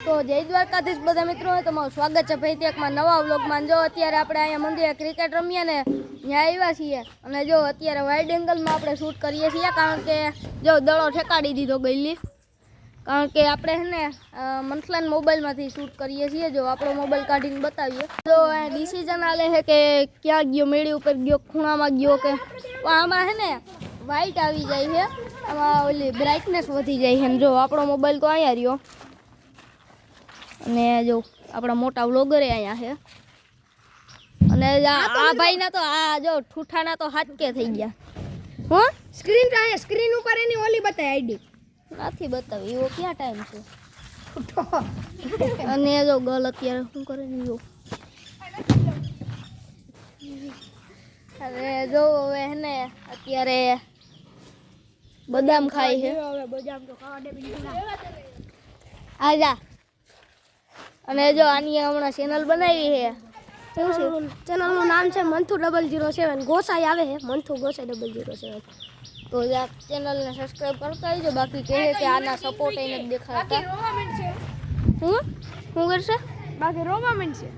તો જય દ્વારકાધીશ બધા મિત્રો, તમારું સ્વાગત છે ભૈત્યાકમાં નવા વ્લોગમાં। જો અત્યારે આપણે અહીંયા મંદિરે ક્રિકેટ રમીએ ને ત્યાં આવ્યા છીએ અને જો અત્યારે વાઇડ એંગલમાં આપણે શૂટ કરીએ છીએ, કારણ કે જો દડો ઠેકાડી દીધો ગઈલી, કારણ કે આપણે છે ને મંથલાન મોબાઈલમાંથી શૂટ કરીએ છીએ। જો આપણો મોબાઈલ કાઢીને બતાવીએ તો ડિસિઝન આલે છે કે ક્યાં ગયો, મેળી ઉપર ગયો, ખૂણામાં ગયો કે પણ આમાં છે ને વાઇટ આવી જાય છે, આમાં ઓલી બ્રાઇટનેસ વધી જાય છે। જો આપણો મોબાઈલ તો અહીંયા રહ્યો અને જો આપણા મોટા વ્લોગર અહીંયા છે અને આ ભાઈના તો આ જો ઠૂઠાના તો હાથકે થઈ ગયા। હું સ્ક્રીન ઉપર એની ઓલી બતાય આઈડી નથી બતાવી, એવો ક્યાં ટાઈમ છે। અને જો ગર્લ અત્યારે શું કરે ને જો, અરે જો હવે હે ને અત્યારે બદામ ખાય છે। હવે બદામ તો ખાવા દે આજા અને જો આની હમણાં ચેનલ બનાવી છે, શું છે ચેનલનું નામ છે મંથુ 007 ગોસાઈ આવે છે, મંથુ ગોસાઈ 007। તો આ ચેનલને સબસ્ક્રાઇબ કરતા આવજો। બાકી કહે કે આના સપોર્ટ એને દેખાડતા હું કરશે, બાકી રોવામેન્ટ છે,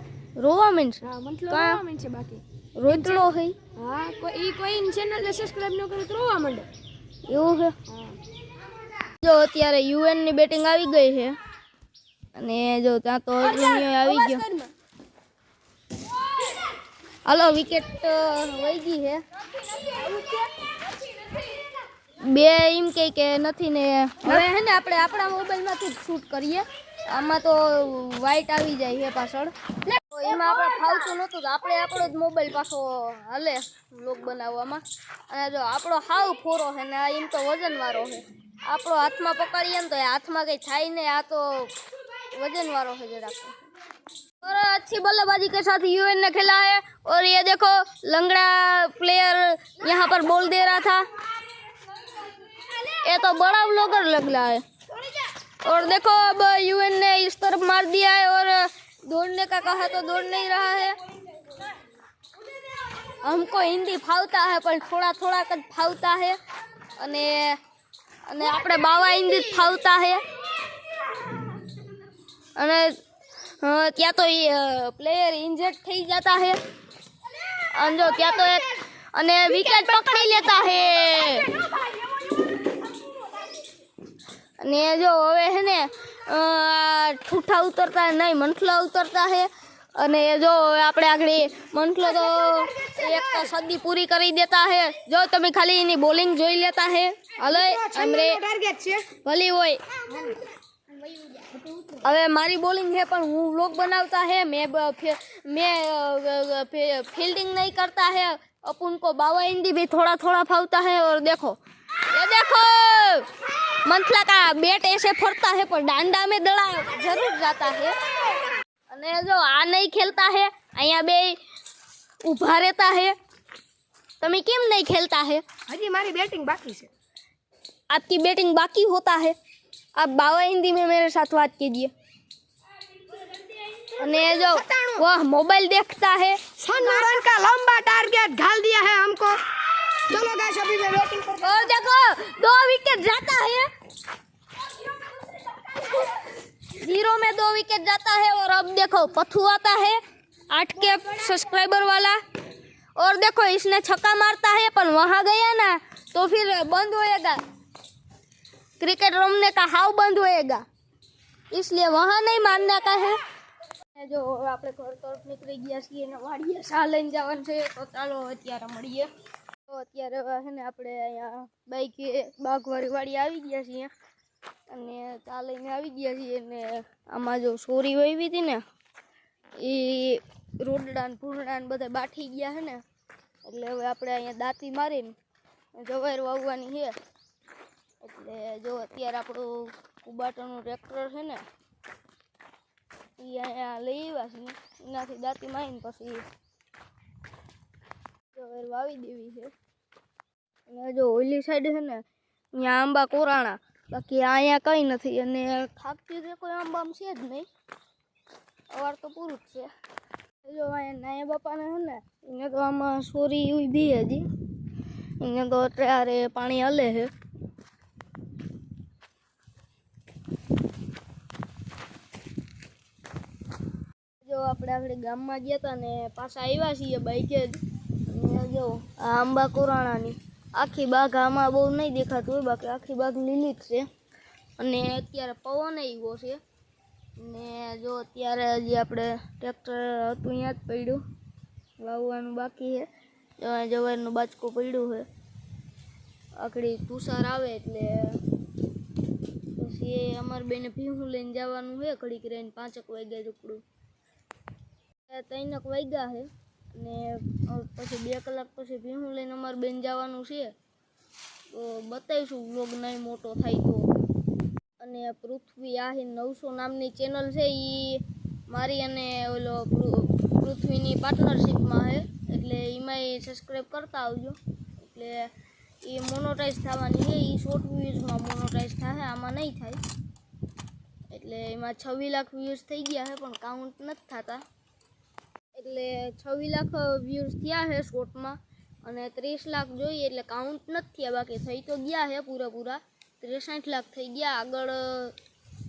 રોવામેન્ટ છે, હા મંથુ રોવામેન્ટ છે, બાકી રોતડો હે, હા કોઈ ચેનલને સબસ્ક્રાઇબ ન કરે તો રોવા માંડે એવું છે। જો અત્યારે યુએન ની બેટિંગ આવી ગઈ છે અને જો ત્યાં તો આવી ગયો, હાલો વિકેટ વહી ગઈ છે, બે એમ કે નથી ને હવે હે ને આપણે આપણા મોબાઈલમાંથી શૂટ કરીએ। આમાં તો વાઇટ આવી જાય છે પાછળ, તો એમાં આપણે ફાવતું નહોતું, તો આપણે આપણો જ મોબાઈલ પાછો હાલે વ્લોગ બનાવવામાં। અને જો આપણો હાવ ફોરો છે ને આ એમ તો વજનવાળો છે, આપણો હાથમાં પકડીએ ને તો એ હાથમાં કંઈ થાય નહીં, આ તો वजनवारो है जरा। और अच्छी बल्लेबाजी के साथ यूएन ने खेला है और ये देखो लंगड़ा प्लेयर यहाँ पर बॉल दे रहा था, ये तो बड़ा ब्लॉगर लग रहा है। और देखो अब यूएन ने इस तरफ मार दिया है और दौड़ने का कहा तो दौड़ नहीं रहा है। हमको हिंदी फावता है पर थोड़ा थोड़ा कर फावता है અને આપણે બાવા હિન્દી ફાવતા है। અને ત્યાં તો પ્લેયર ઇન્જર્ડ થઈ જતા है અને જો ત્યાં તો એક અને વિકેટ પકડી લેતા है। અને જો હવે है ને ठूठा उतरता है नहीं, मंथला उतरता है। અને જો આપણે આગળ મંથલો તો એક તો સદી પૂરી કરી દેતા है। જો તમે ખાલી એની બોલિંગ જોઈ લેતા है, હલે हमरे ટાર્ગેટ છે ભલી હોય। હવે મારી બોલિંગ है पर હું व्लॉग बनाता है, मैं फील्डिंग नहीं करता है। अपन को बावा हिंदी भी थोड़ा थोड़ा फावता है। और देखो ये देखो मंथला का बैट ऐसे फरता है पर डांडा में दड़ा जरूर जाता है। અને જો આ નહીં ખેલતા है, અહીંયા બે ઊભા રહેતા है, તમે કેમ नहीं खेलता है? હજી મારી બેટિંગ બાકી છે। आपकी बैटिंग बाकी होता है, आप बावा हिंदी में मेरे साथ बात कीजिए। અને जो वह मोबाइल देखता है, 96 रन का लंबा टारगेट घाल दिया है हमको। चलो गाइस अभी मैं बैटिंग करता और देखो 2 विकेट जाता है, 0 में 2 विकेट जाता है। और अब देखो पथू आता है 8 के सब्सक्राइबर वाला, और देखो इसने छक्का मारता है पर वहाँ गया ना तो फिर बंद होएगा, क्रिकेट रमने का हाव बंद होएगा, इसलिए वहाँ नहीं मारने का है। जो આપણે ઘર તરફ નીકળી ગયા છીએ ને વાડીએ સા લઈને જવાનું છે, તો ચાલો અત્યારે મળીએ। તો અત્યારે છે ને આપણે અહીંયા બાઈકે બાગવાળી વાડી આવી ગયા છીએ અને ચા લઈને આવી ગયા છીએ। ને આમાં જો સોરી વાવી હતી ને એ રોડડા ને ભૂરડા ને બધા બાઠી ગયા છે ને, એટલે હવે આપણે અહીંયા દાંતી મારીને જવાર વાવવાની છે। એટલે જો અત્યારે આપણું કુબાટોનું ટ્રેક્ટર છે ને એ અહીંયા લઈ આવ્યા છીએ, એનાથી દાંતી મારીને પછી જવાર વાવી દેવી છે। અને જો ઓલી સાઈડ છે ને અહીંયા આંબા કોરાણા, બાકી અહીંયા કંઈ નથી અને ખાકતી તો કોઈ આંબામ છે જ નહીં, અવાર તો પૂરું જ છે। જો અહીંયા નાયા બાપાને છે ને એને તો આમાં સોરી ઊભી હજી, એને તો અત્યારે પાણી હલે છે। આપણે આપણે ગામમાં ગયા હતા ને પાછા આવ્યા છીએ બાઈકે જ. અને જો આ આંબા કોરાણાની આખી બાગ આમાં બહુ નહીં દેખાતું હોય, બાકી આખી બાગ લીલી જ છે. અને અત્યારે પવન આવ્યો છે ને જો અત્યારે હજી આપણે ટ્રેક્ટર હતું અહીંયા જ પડ્યું, વાવવાનું બાકી છે. જવારનું બાચકું પડ્યું છે. આખડી તુષાર આવે એટલે પછી અમારે બેને ભીહું લઈને જવાનું છે. ઘડીક રહીને 5 વાગ્યા ટુકડું 3 વાગ્યા છે અને પછી 2 કલાક પછી ભીહું લઈને અમારે બેન જવાનું છે. તો બતાવીશું વ્લોગ નહીં મોટો થાય તો. અને પૃથ્વી આહિર 900 નામની ચેનલ છે, એ મારી અને ઓલો પૃથ્વીની પાર્ટનરશિપમાં છે, એટલે એમાંય સબસ્ક્રાઈબ કરતા આવજો. એટલે એ મોનોટાઈઝ થવાની છે. એ શોર્ટ વ્યૂઝમાં મોનોટાઈઝ થાય, આમાં નહીં થાય. એટલે એમાં 26 લાખ વ્યૂઝ થઈ ગયા છે પણ કાઉન્ટ નથી થતા. એટલે 26 લાખ વ્યૂઝ થયા છે શોર્ટમાં અને 30 લાખ જોઈએ એટલે કાઉન્ટ નથી થયા. બાકી થઈ તો ગયા છે પૂરા 63 લાખ થઈ ગયા આગળ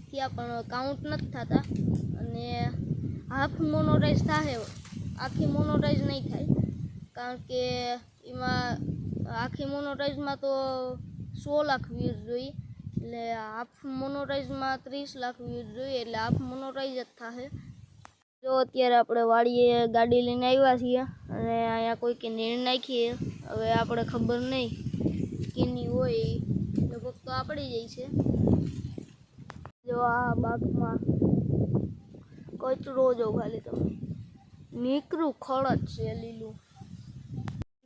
થયા પણ કાઉન્ટ નથી થતા. અને હાફ મોનોટાઈઝ થાય, આખી મોનોટાઈઝ નહીં થાય, કારણ કે એમાં આખી મોનોટાઈઝમાં તો 100 લાખ વ્યૂઝ જોઈએ, એટલે હાફ મોનોટાઈઝમાં 30 લાખ વ્યૂઝ જોઈએ, એટલે હાફ મોનોટાઈઝ જ થશે. જો અત્યારે આપણે વાડીએ ગાડી લઈને આવ્યા છીએ અને અહીંયા કોઈકે નીણ નાખીએ. હવે આપણે ખબર નહીં કેની હોય, લગભગ તો આપણી જાય છે. જો આ બાગમાં કચરો જો ખાલી તમે નીકળું ખડ જ છે લીલું.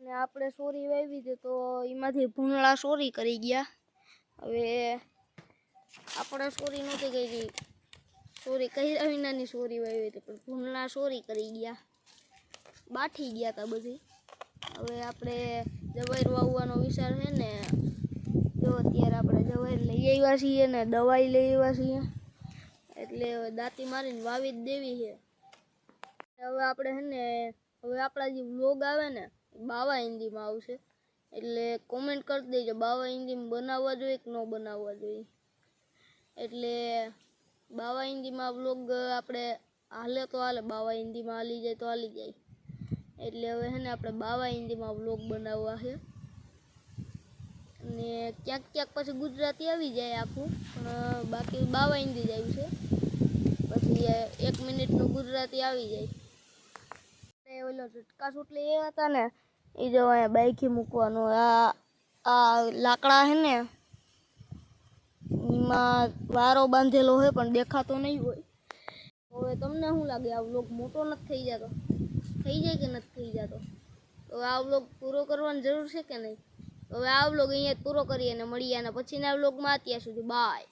ને આપણે સોરી વાવી હતી તો એમાંથી ભૂંગળા સોરી કરી ગયા. હવે આપણે સોરી નહોતી કરી, સોરી કર્યા વિનાની સોરી વાવી હતી પણ ભૂંગળા સોરી કરી ગયા, બાઠી ગયા હતા બધી. હવે આપણે જવાઈર વાવવાનો વિચાર છે ને જો અત્યારે આપણે જવાઈર લઈ આવ્યા છીએ ને દવાઈ લઈ આવ્યા છીએ, એટલે હવે દાંતી મારીને વાવી જ દેવી છે. હવે આપણે છે ને હવે આપણા જે વ્લોગ આવે ને બાવા હિન્દીમાં આવશે, એટલે કોમેન્ટ કરી દેજો બાવા હિન્દીમાં બનાવવા જોઈએ કે ન બનાવવા જોઈએ. એટલે બાવા હિન્દીમાં વ્લોગ આપણે હાલે તો હાલે, બાવા હિન્દીમાં હાલી જાય તો હાલી જાય. એટલે હવે છે ને આપણે બાવા હિન્દીમાં વ્લોગ બનાવવા છે. અને ક્યાંક ક્યાંક પછી ગુજરાતી આવી જાય આખું, પણ બાકી બાવા હિન્દી જ આવ્યું છે. પછી 1 મિનિટનું ગુજરાતી આવી જાય. ઓલો ઝટકા સૂટ લઈ આવ્યા હતા ને એ જો અહીંયા બાઈકી મૂકવાનું. આ લાકડા છે ને એમાં વારો બાંધેલો હોય પણ દેખાતો નહીં હોય. હવે તમને શું લાગે આ વ્લોગ મોટો નથી થઈ જતો? થઈ જાય કે નથી થઈ જતો? તો આ વ્લોગ પૂરો કરવાની જરૂર છે કે નહીં? તો હવે આ વ્લોગ અહીંયા જ પૂરો કરીએ અને મળીએ અને પછીના વ્લોગમાં. ત્યાં સુધી બાય.